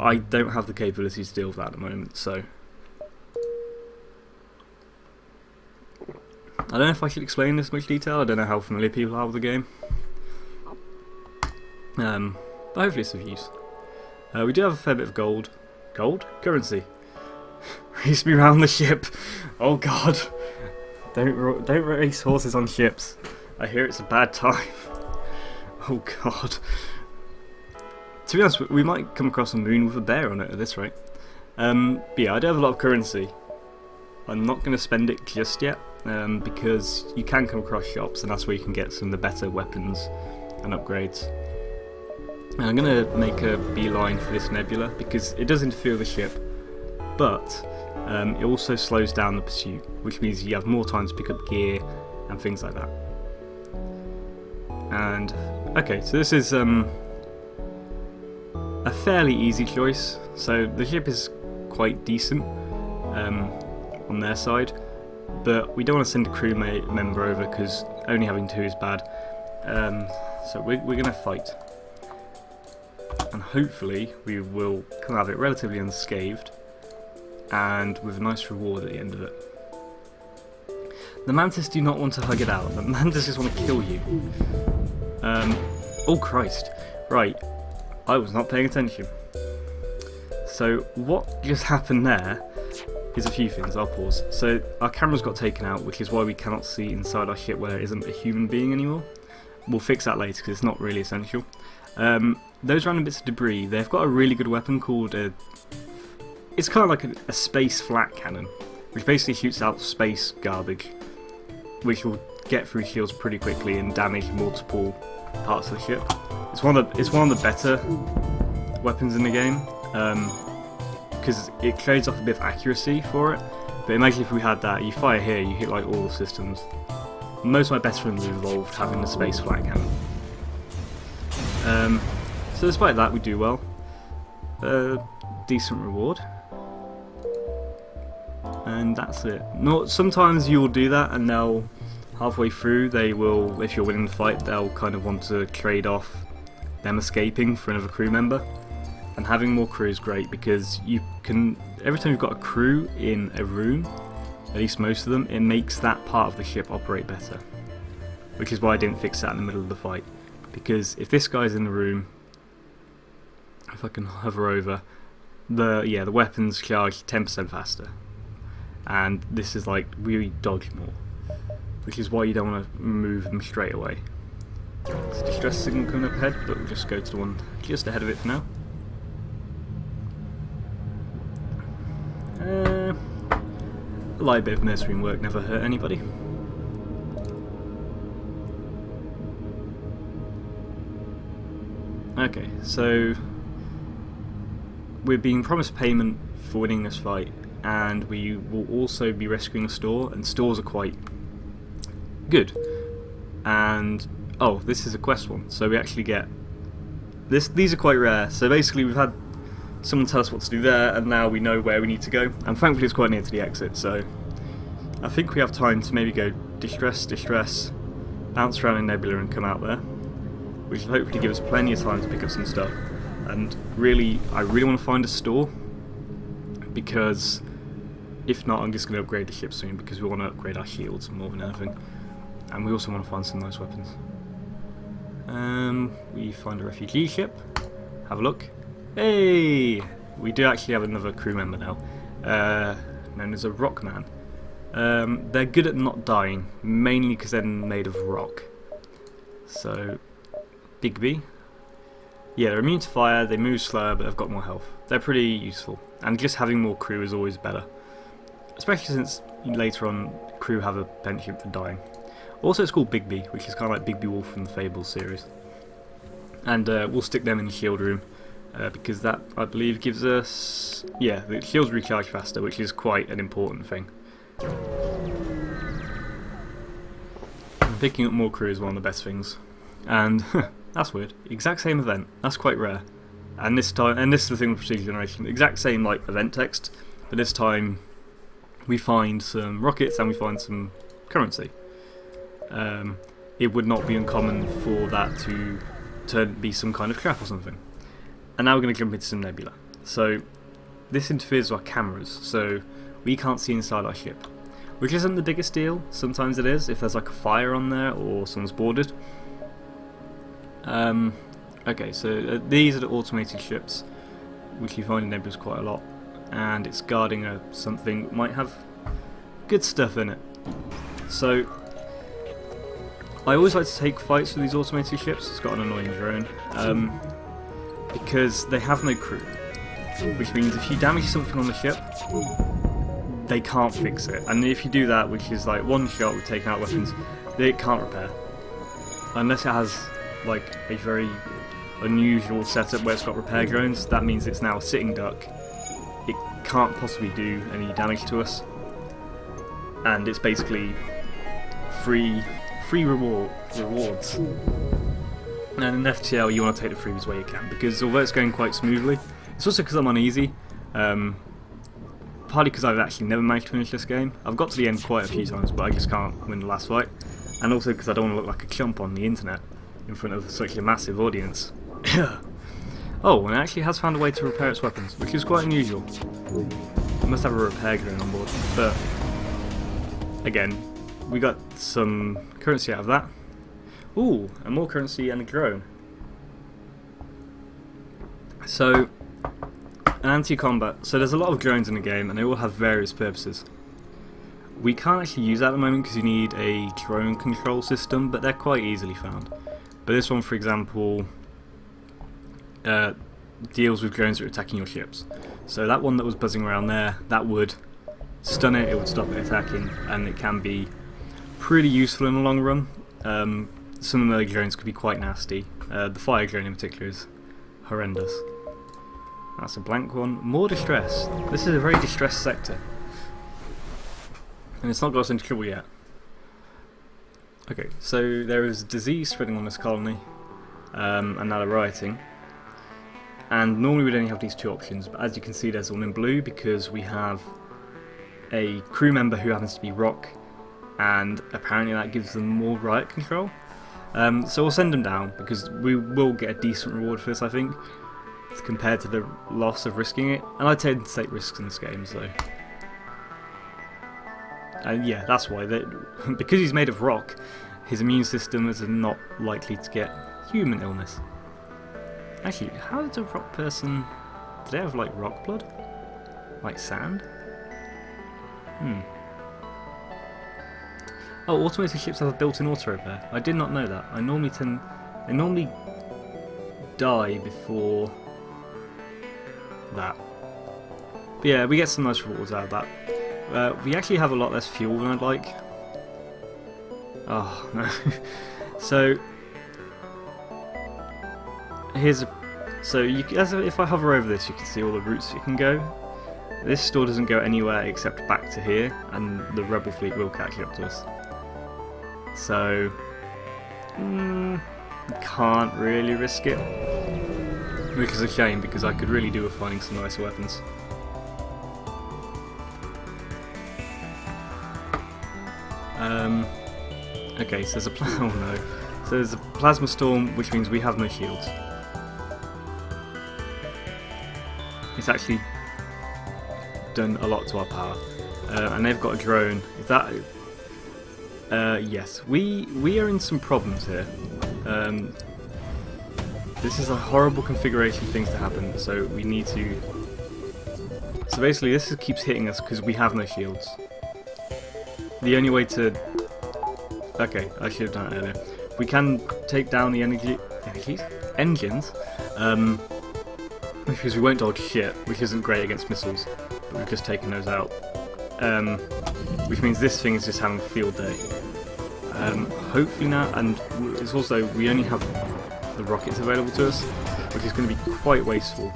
I don't have the capability to deal with that at the moment, so I don't know if I should explain this much detail. I don't know how familiar people are with the game, but hopefully it's of use. We do have a fair bit of gold. Gold? Currency. Race me round the ship. Oh god. Don't race horses on ships. I hear it's a bad time. Oh god. To be honest, we might come across a moon with a bear on it at this rate. But yeah, I do have a lot of currency. I'm not going to spend it just yet, because you can come across shops, and that's where you can get some of the better weapons and upgrades. And I'm going to make a beeline for this nebula, because it does interfere with the ship, but it also slows down the pursuit, which means you have more time to pick up gear and things like that. And, okay, so this is a fairly easy choice. So the ship is quite decent on their side, but we don't want to send a crew member over because only having 2 is bad. So we're going to fight, and hopefully we will come out of it relatively unscathed and with a nice reward at the end of it. The mantis do not want to hug it out. The mantis just want to kill you. Oh Christ! Right, I was not paying attention. So what just happened there is a few things. I'll pause. So our camera's got taken out, which is why we cannot see inside our ship where there isn't a human being anymore. We'll fix that later because it's not really essential. Those random bits of debris, they've got a really good weapon called it's kind of like a space flat cannon, which basically shoots out space garbage, which will get through shields pretty quickly and damage multiple parts of the ship. It's one of the better weapons in the game, because it trades off a bit of accuracy for it. But imagine if we had that, you fire here, you hit like all the systems. Most of my best friends involved having the space flat cannon. So despite that, we do well. Decent reward. And that's it. Sometimes you'll do that and they'll, halfway through, they will, if you're winning the fight, they'll kind of want to trade off them escaping for another crew member. And having more crew is great because you can, every time you've got a crew in a room, at least most of them, it makes that part of the ship operate better. Which is why I didn't fix that in the middle of the fight. Because if this guy's in the room, if I can hover over, the weapons charge 10% faster. And this is like, we dodge more. Which is why you don't want to move them straight away. There's a distress signal coming up ahead, but we'll just go to the one just ahead of it for now. A light bit of mercenary work never hurt anybody. Okay, so we're being promised payment for winning this fight, and we will also be rescuing a store, and stores are quite good. And oh, this is a quest one, so we actually get this. These are quite rare. So basically, we've had someone tell us what to do there, and now we know where we need to go. And thankfully, it's quite near to the exit, so I think we have time to maybe go distress, bounce around in Nebula, and come out there, which will hopefully give us plenty of time to pick up some stuff. And really, I really want to find a store, because if not, I'm just going to upgrade the ship soon, because we want to upgrade our shields more than anything. And we also want to find some nice weapons. We find a refugee ship. Have a look. Hey! We do actually have another crew member now, known as a Rockman. They're good at not dying, mainly because they're made of rock. So, Bigby. Yeah, they're immune to fire, they move slower, but they've got more health. They're pretty useful, and just having more crew is always better. Especially since later on, crew have a penchant for dying. Also, it's called Bigby, which is kind of like Bigby Wolf from the Fables series. And we'll stick them in the shield room, because that, I believe, gives us... yeah, the shields recharge faster, which is quite an important thing. And picking up more crew is one of the best things. And that's weird. Exact same event. That's quite rare. And this time, and this is the thing with Precision Generation, the exact same like event text, but this time we find some rockets and we find some currency. It would not be uncommon for that to be some kind of trap or something. And now we're going to jump into some Nebula. So this interferes with our cameras, so we can't see inside our ship, which isn't the biggest deal. Sometimes it is if there's like a fire on there or someone's boarded. Okay, so these are the automated ships, which you find in Nebulous quite a lot, and it's guarding something that might have good stuff in it. So I always like to take fights with these automated ships. It's got an annoying drone, because they have no crew, which means if you damage something on the ship, they can't fix it, and if you do that, which is like one shot with taking out weapons, it can't repair unless it has like a very unusual setup where it's got repair drones. That means it's now a sitting duck. It can't possibly do any damage to us, and it's basically free rewards. And in FTL you want to take the freebies where you can, because although it's going quite smoothly, it's also because I'm uneasy, partly because I've actually never managed to finish this game. I've got to the end quite a few times, but I just can't win the last fight, and also because I don't want to look like a chump on the internet in front of such a massive audience. Oh, and it actually has found a way to repair its weapons, which is quite unusual. It must have a repair drone on board, but again, we got some currency out of that. Ooh, and more currency and a drone. So, an anti-combat. So there's a lot of drones in the game, and they all have various purposes. We can't actually use that at the moment because you need a drone control system, but they're quite easily found. But this one, for example, deals with drones that are attacking your ships. So that one that was buzzing around there, that would stun it, it would stop it attacking, and it can be pretty useful in the long run. Some of the drones could be quite nasty. The fire drone in particular is horrendous. That's a blank one. More distress. This is a very distressed sector, and it's not got us into trouble yet. Okay, so there is disease spreading on this colony, and now they're rioting. And normally we'd only have these two options, but as you can see there's one in blue because we have a crew member who happens to be Rock, and apparently that gives them more riot control. So we'll send them down because we will get a decent reward for this, I think, compared to the loss of risking it. And I tend to take risks in this game, so... yeah, that's why. Because he's made of rock, his immune system is not likely to get human illness. Actually, how does a rock person... Do they have, like, rock blood? Like sand? Oh, automated ships have a built-in auto-repair. I did not know that. They normally die before that. But yeah, we get some nice rewards out of that. We actually have a lot less fuel than I'd like. Oh, no. So, if I hover over this, you can see all the routes you can go. This store doesn't go anywhere except back to here, and the rebel fleet will catch up to us. So, can't really risk it, which is a shame because I could really do with finding some nice weapons. Okay, so there's a oh no, so there's a plasma storm, which means we have no shields. It's actually done a lot to our power, and they've got a drone. If that, yes, we are in some problems here. This is a horrible configuration of things to happen, so we need to. So basically, this keeps hitting us because we have no shields. The only way to. Okay, I should have done it earlier. We can take down the engines, because we won't dodge shit, which isn't great against missiles, but we've just taken those out. Which means this thing is just having a field day. Hopefully now, and it's also, we only have the rockets available to us, which is going to be quite wasteful.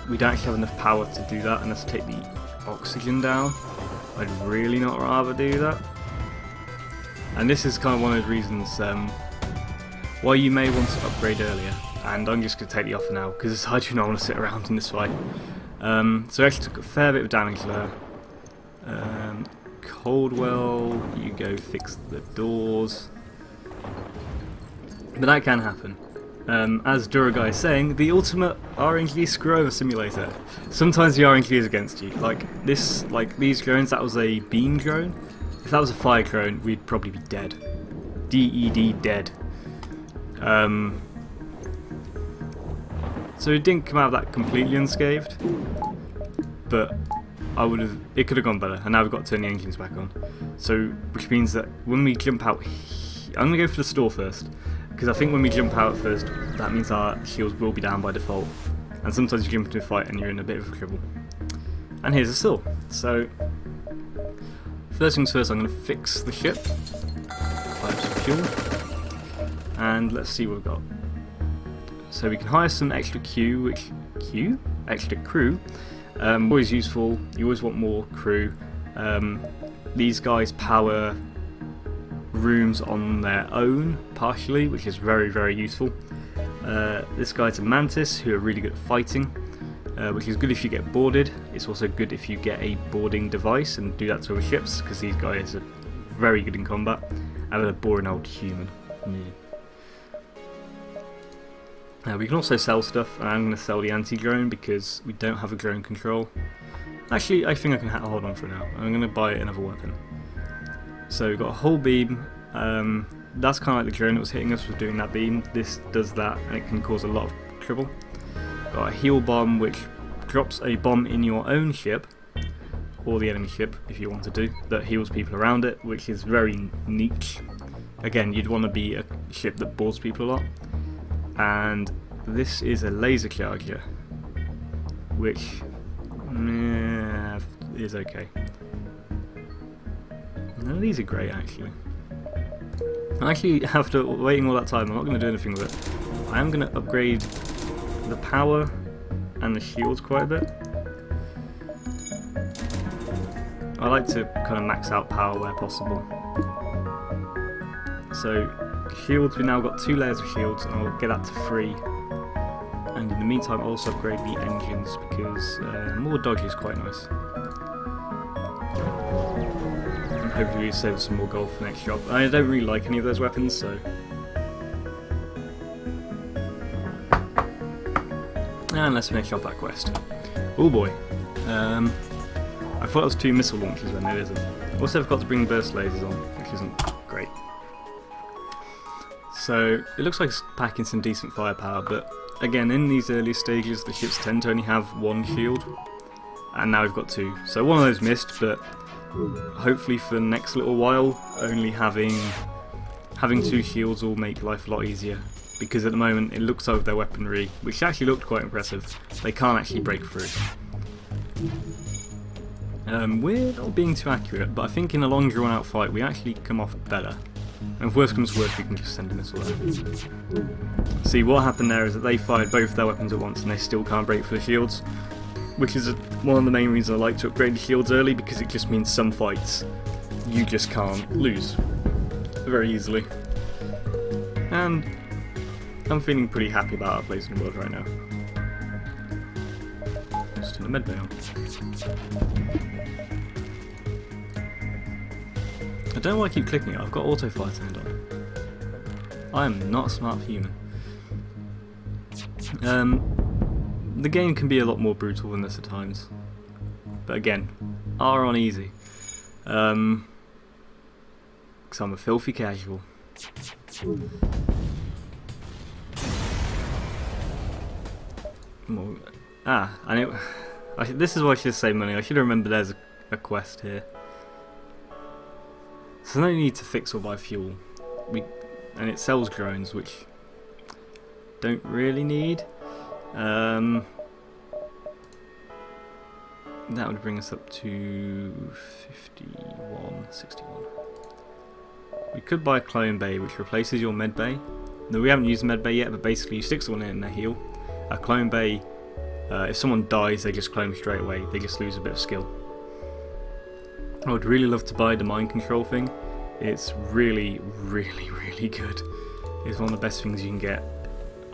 We don't actually have enough power to do that, and let's take the oxygen down. I'd really not rather do that. And this is kind of one of the reasons why you may want to upgrade earlier. And I'm just going to take the offer now, because I do not want to sit around in this fight. So I actually took a fair bit of damage there. Coldwell, you go fix the doors. But that can happen. As Duragai is saying, the ultimate RNG screw-over simulator. Sometimes the RNG is against you. Like these drones, that was a beam drone. If that was a fire drone, we'd probably be dead. DED dead. So it didn't come out of that completely unscathed, but it could have gone better, and now we've got to turn the engines back on. So, which means that when we jump out, I'm going to go for the store first, because I think when we jump out first, that means our shields will be down by default, and sometimes you jump into a fight and you're in a bit of trouble. And here's the store. So, first things first, I'm going to fix the ship, pipe some fuel, and let's see what we've got. So we can hire some extra extra crew. Always useful. You always want more crew. These guys power rooms on their own partially, which is very, very useful. This guy's a mantis who are really good at fighting, which is good if you get boarded. It's also good if you get a boarding device and do that to other ships, because these guys are very good in combat. And they're a boring old human. Yeah. We can also sell stuff, and I'm going to sell the anti-drone because we don't have a drone control. Actually, I think I can hold on for now. I'm going to buy another weapon. So we've got a whole beam. That's kind of like the drone that was hitting us was doing that beam. This does that, and it can cause a lot of trouble. Got a heal bomb, which drops a bomb in your own ship, or the enemy ship, if you want to do, that heals people around it, which is very niche. Again, you'd want to be a ship that boards people a lot. And this is a laser charger, which is okay. None of these are great, actually. Actually, after waiting all that time, I'm not going to do anything with it. I am going to upgrade the power and the shields quite a bit. I like to kind of max out power where possible. So, shields, we've now got 2 layers of shields, and I'll get that to 3. And in the meantime, I'll also upgrade the engines because more dodge is quite nice. And hopefully we save some more gold for next job. I don't really like any of those weapons, so. And let's finish off that quest. Oh boy. I thought it was 2 missile launchers when it isn't. Also, I've got to bring burst lasers on, which isn't great. So it looks like it's packing some decent firepower, but again, in these early stages, the ships tend to only have 1 shield, and now we've got 2. So one of those missed, but hopefully for the next little while, only having 2 shields will make life a lot easier. Because at the moment, it looks like their weaponry, which actually looked quite impressive, they can't actually break through. We're not being too accurate, but I think in a long drawn out fight, we actually come off better. And if worse comes to worse, we can just send a missile over. See, what happened there is that they fired both their weapons at once and they still can't break through the shields. Which is one of the main reasons I like to upgrade the shields early, because it just means some fights you just can't lose very easily. And I'm feeling pretty happy about our place in the world right now. Just in the medbay on. I don't know why I keep clicking it, I've got autofire turned on. I am not a smart human. The game can be a lot more brutal than this at times. But again, R on easy. Because I'm a filthy casual. This is why I should save money. I should remember there's a quest here. So no need to fix or buy fuel. And it sells drones, which don't really need. That would bring us up to 61. We could buy a clone bay, which replaces your med bay. No, we haven't used the med bay yet, but basically you stick someone in their heal. A clone bay, if someone dies, they just clone straight away. They just lose a bit of skill. I would really love to buy the mind control thing. It's really, really, really good. It's one of the best things you can get,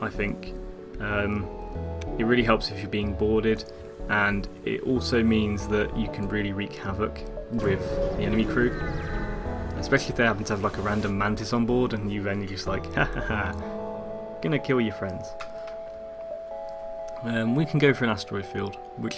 I think. It really helps if you're being boarded, and it also means that you can really wreak havoc with the enemy crew. Especially if they happen to have like a random mantis on board and you've only just like, ha ha ha, gonna kill your friends. We can go for an asteroid field, which